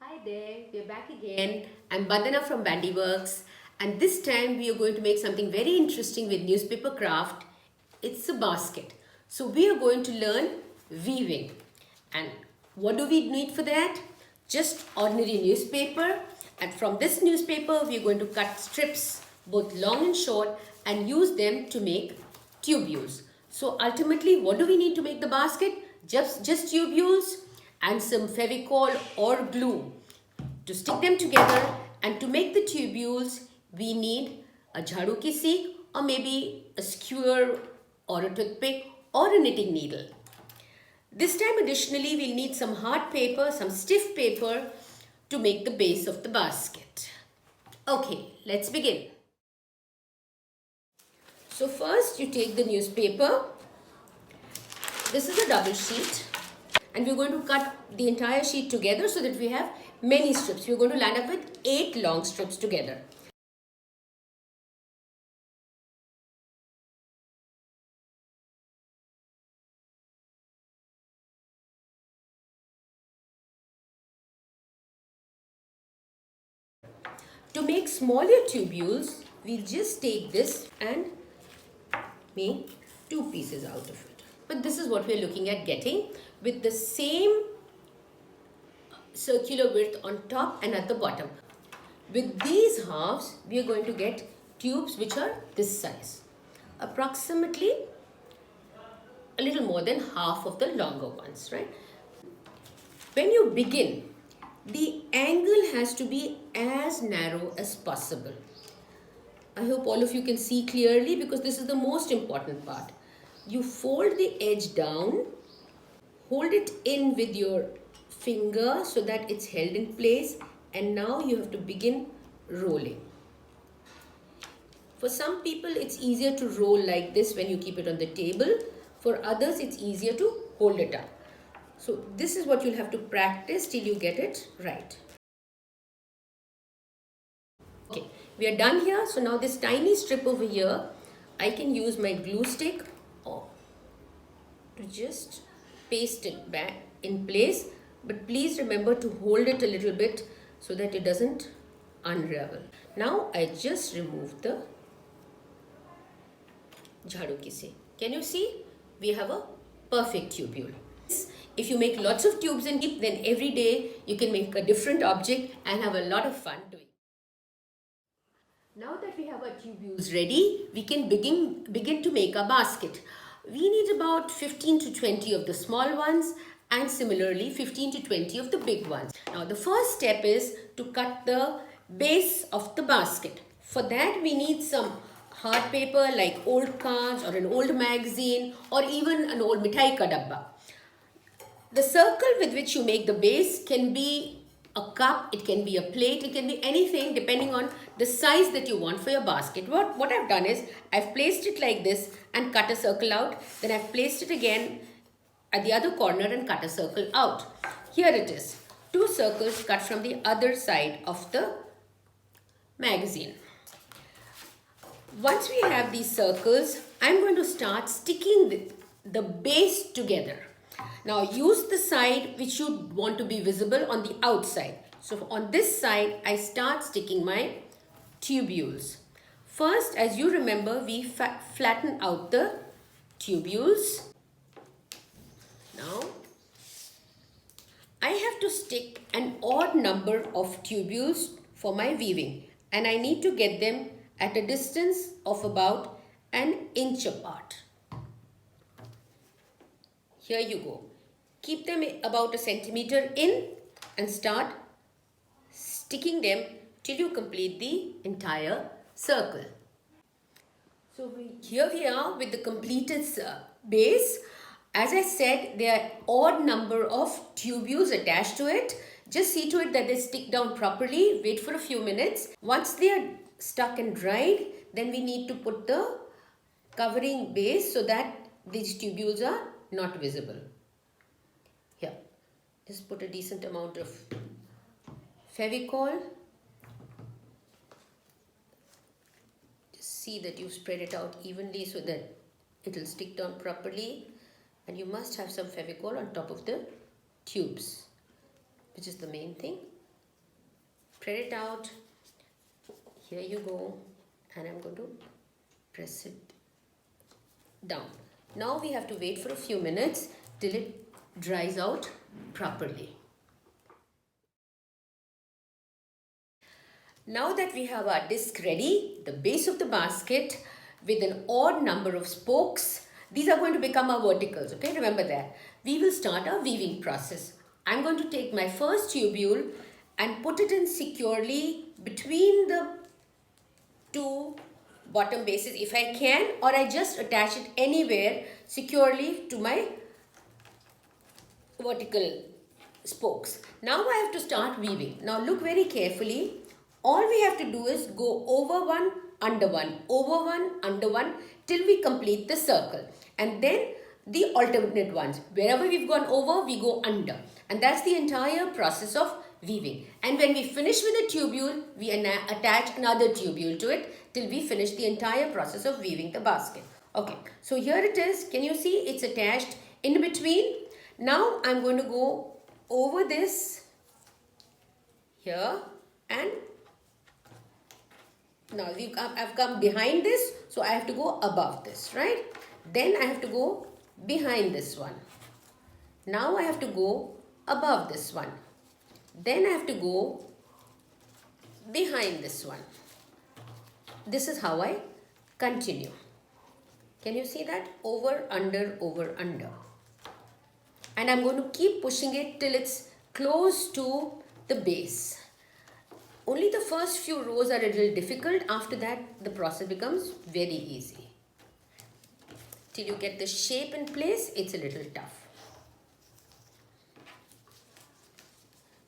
Hi there, we are back again. I'm Bandana from Bandiworks, and this time we are going to make something very interesting with newspaper craft. It's a basket. So we are going to learn weaving. And what do we need for that? Just ordinary newspaper, and from this newspaper we are going to cut strips, both long and short, and use them to make tubules. So ultimately, what do we need to make the basket? Just tubules and some fevicol or glue to stick them together. And to make the tubules, we need a jhadu ki seek, or maybe a skewer or a toothpick or a knitting needle. This time additionally, we'll need some hard paper, some stiff paper to make the base of the basket. Okay, let's begin. So first you take the newspaper. This is a double sheet, and we're going to cut the entire sheet together so that we have many strips. We're going to land up with 8 long strips together. To make smaller tubules, we'll just take this and make 2 pieces out of it. But this is what we're looking at getting, with the same circular width on top and at the bottom. With these halves, we are going to get tubes which are this size, approximately a little more than half of the longer ones, right? When you begin, the angle has to be as narrow as possible. I hope all of you can see clearly, because this is the most important part. You fold the edge down, hold it in with your finger so that it's held in place, and now you have to begin rolling. For some people, it's easier to roll like this when you keep it on the table. For others, it's easier to hold it up. So this is what you'll have to practice till you get it right. Okay, we are done here. So now this tiny strip over here, I can use my glue stick to just paste it back in place. But please remember to hold it a little bit so that it doesn't unravel. Now I just remove the jhadu ki se. Can you see? We have a perfect tubule. If you make lots of tubes and keep, then every day you can make a different object and have a lot of fun doing. Now that we have our tubules ready, we can begin to make a basket. We need about 15 to 20 of the small ones, and similarly 15 to 20 of the big ones. Now the first step is to cut the base of the basket. For that we need some hard paper like old cards or an old magazine or even an old mithai ka dabba. The circle with which you make the base can be a cup, it can be a plate, it can be anything depending on the size that you want for your basket. What I've done is I've placed it like this and cut a circle out. Then I've placed it again at the other corner and cut a circle out. Here it is. 2 circles cut from the other side of the magazine. Once we have these circles, I'm going to start sticking the base together. Now use the side which you want to be visible on the outside. So on this side, I start sticking my tubules. First, as you remember, we flatten out the tubules. Now, I have to stick an odd number of tubules for my weaving, and I need to get them at a distance of about an inch apart. Here you go. Keep them about a centimeter in and start sticking them till you complete the entire circle. So here we are with the completed base. As I said, there are odd number of tubules attached to it. Just see to it that they stick down properly. Wait for a few minutes. Once they are stuck and dried, then we need to put the covering base so that these tubules are not visible. Here, just put a decent amount of fevicol. Just see that you spread it out evenly so that it will stick down properly. And you must have some fevicol on top of the tubes, which is the main thing. spread it out. Here you go, and I'm going to press it down. Now we have to wait for a few minutes till it dries out properly. Now that we have our disc ready, the base of the basket with an odd number of spokes, these are going to become our verticals, okay? Remember that. We will start our weaving process. I'm going to take my first tubule and put it in securely between the two bottom bases if I can, or I just attach it anywhere securely to my vertical spokes. Now I have to start weaving. Now look very carefully. All we have to do is go over one, under one, over one, under one till we complete the circle. And then the alternate ones. Wherever we've gone over, we go under. And that's the entire process of weaving. And when we finish with a tubule, we attach another tubule to it till we finish the entire process of weaving the basket. Okay, so here it is. Can you see it's attached in between? Now I'm going to go over this here, and now I've come behind this, so I have to go above this, right? Then I have to go behind this one. Now I have to go above this one. Then I have to go behind this one. This is how I continue. Can you see that? Over, under, over, under. And I'm going to keep pushing it till it's close to the base. Only the first few rows are a little difficult. After that, the process becomes very easy. Till you get the shape in place, it's a little tough.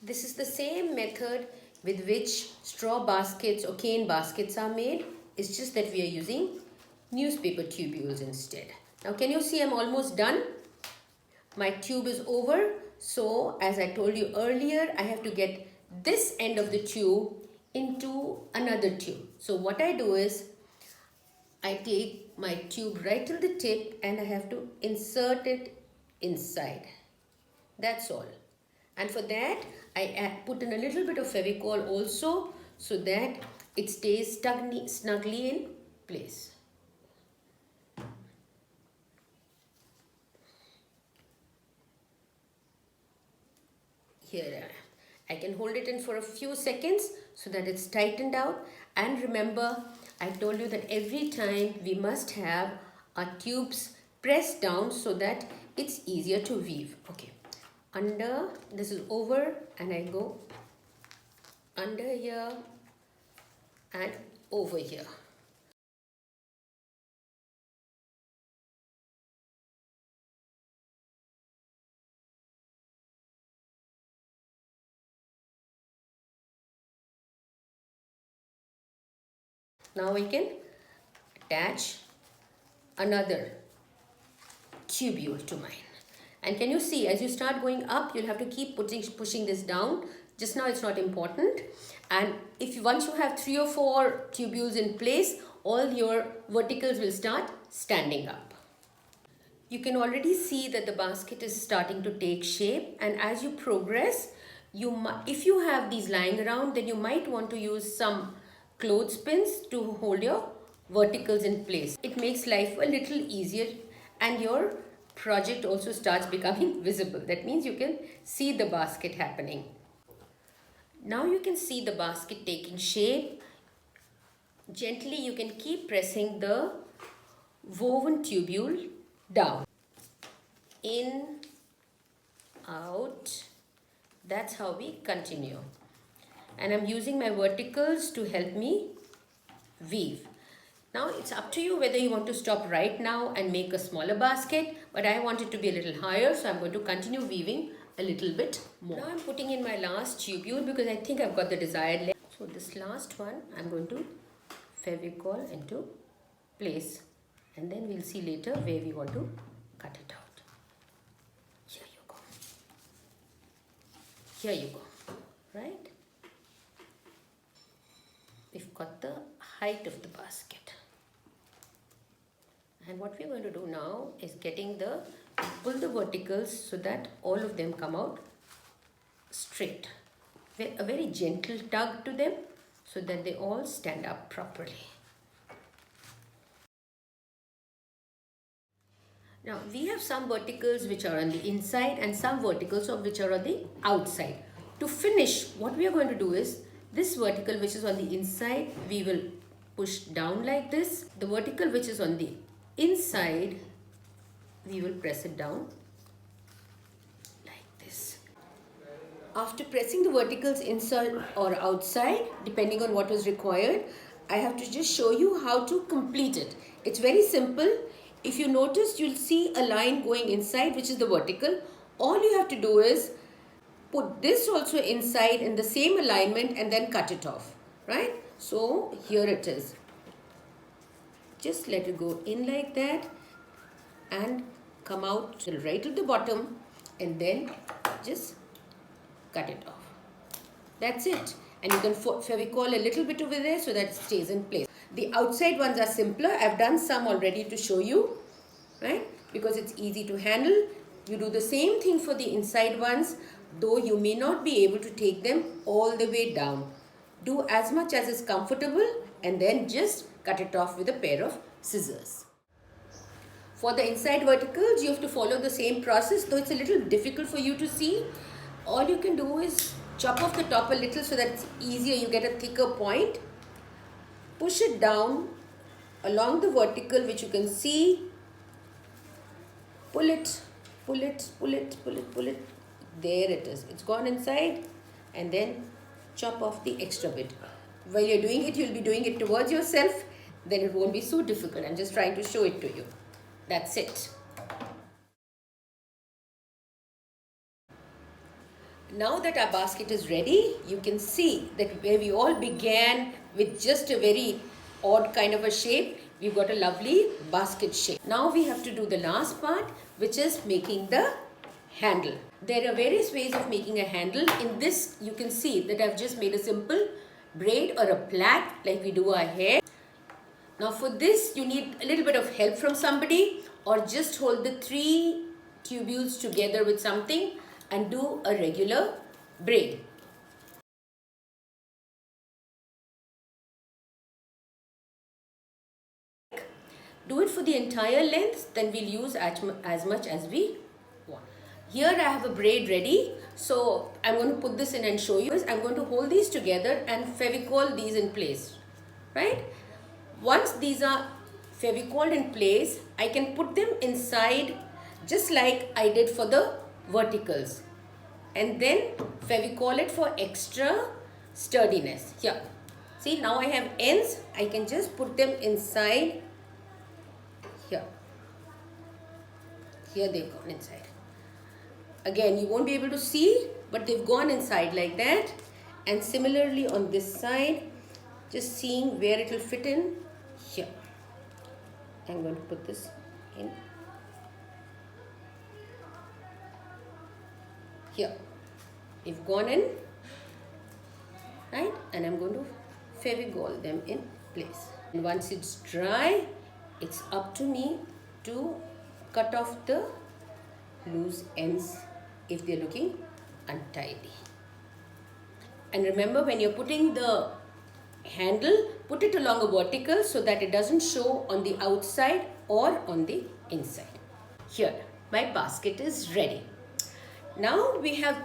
This is the same method with which straw baskets or cane baskets are made. It's just that we are using newspaper tubules instead. Now can you see I'm almost done? My tube is over. So as I told you earlier, I have to get this end of the tube into another tube. So what I do is I take my tube right till the tip and I have to insert it inside. That's all. And for that I put in a little bit of Fevicol also so that it stays snugly in place. Here I can hold it in for a few seconds so that it's tightened out. And remember, I told you that every time we must have our tubes pressed down so that it's easier to weave. Okay, under, this is over, and I go under here and over here. Now I can attach another tubule to mine. And can you see, as you start going up, you'll have to keep pushing this down. Just now it's not important. And once you have 3 or 4 tubules in place, all your verticals will start standing up. You can already see that the basket is starting to take shape, and as you progress, if you have these lying around, then you might want to use some clothespins to hold your verticals in place. It makes life a little easier and your project also starts becoming visible. That means you can see the basket happening. Now you can see the basket taking shape. Gently you can keep pressing the woven tubule down. In, out. That's how we continue. And I'm using my verticals to help me weave. Now it's up to you whether you want to stop right now and make a smaller basket, but I want it to be a little higher, so I'm going to continue weaving a little bit more. Now I'm putting in my last tubule because I think I've got the desired length. So this last one I'm going to Fevicol into place, and then we'll see later where we want to cut it out. Here you go. Here you go. Right? We've got the height of the basket. And what we're going to do now is pull the verticals so that all of them come out straight. a very gentle tug to them so that they all stand up properly. Now we have some verticals which are on the inside and some verticals which are on the outside. To finish, what we are going to do is this vertical which is on the inside, we will push down like this. The vertical which is on the inside, we will press it down like this. After pressing the verticals inside or outside, depending on what is required, I have to just show you how to complete it. It's very simple. If you notice, you'll see a line going inside, which is the vertical. All you have to do is put this also inside in the same alignment and then cut it off, right? So here it is. Just let it go in like that and come out till right at the bottom and then just cut it off. That's it. And you can fevicol a little bit over there so that it stays in place. The outside ones are simpler. I've done some already to show you, right? Because it's easy to handle. You do the same thing for the inside ones, though you may not be able to take them all the way down. Do as much as is comfortable and then just cut it off with a pair of scissors. For the inside verticals, you have to follow the same process, though it's a little difficult for you to see. All you can do is chop off the top a little so that it's easier, you get a thicker point. Push it down along the vertical which you can see. Pull it, pull it, pull it, pull it, pull it. There it is. It's gone inside and then chop off the extra bit. While you're doing it, you'll be doing it towards yourself. Then it won't be so difficult. I'm just trying to show it to you. That's it. Now that our basket is ready, you can see that where we all began with just a very odd kind of a shape, we've got a lovely basket shape. Now we have to do the last part, which is making the handle. There are various ways of making a handle. In this, you can see that I've just made a simple braid or a plait like we do our hair. Now for this, you need a little bit of help from somebody, or just hold the 3 tubules together with something and do a regular braid. Do it for the entire length, then we'll use as much as we want. Here I have a braid ready, so I'm going to put this in and show you. I'm going to hold these together and fevicol these in place, right? Once these are fevicoled in place, I can put them inside just like I did for the verticals, and then fevicol it for extra sturdiness. Here, see, now I have ends. I can just put them inside here. Here they've gone inside. Again, you won't be able to see, but they've gone inside like that. And similarly on this side, just seeing where it will fit in here. I'm going to put this in here. They've gone in, right? And I'm going to fevicol them in place. And once it's dry, it's up to me to cut off the loose ends if they're looking untidy. And remember, when you're putting the handle, put it along a vertical so that it doesn't show on the outside or on the inside. Here, my basket is ready. Now we have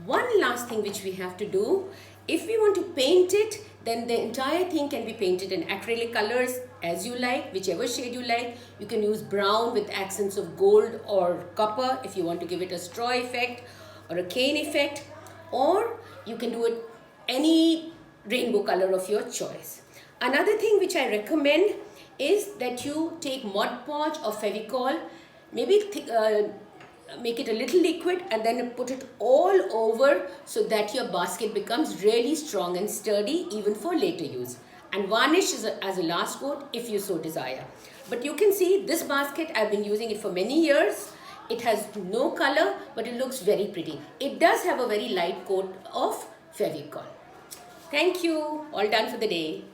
one last thing which we have to do. If we want to paint it, then the entire thing can be painted in acrylic colors as you like, whichever shade you like. You can use brown with accents of gold or copper if you want to give it a straw effect or a cane effect, or you can do it any rainbow color of your choice. Another thing which I recommend is that you take Mod Podge or Fevicol, maybe make it a little liquid and then put it all over so that your basket becomes really strong and sturdy even for later use. And varnish is as a last coat if you so desire. But you can see this basket, I've been using it for many years. It has no color, but it looks very pretty. It does have a very light coat of Fevicol. Thank you. All done for the day.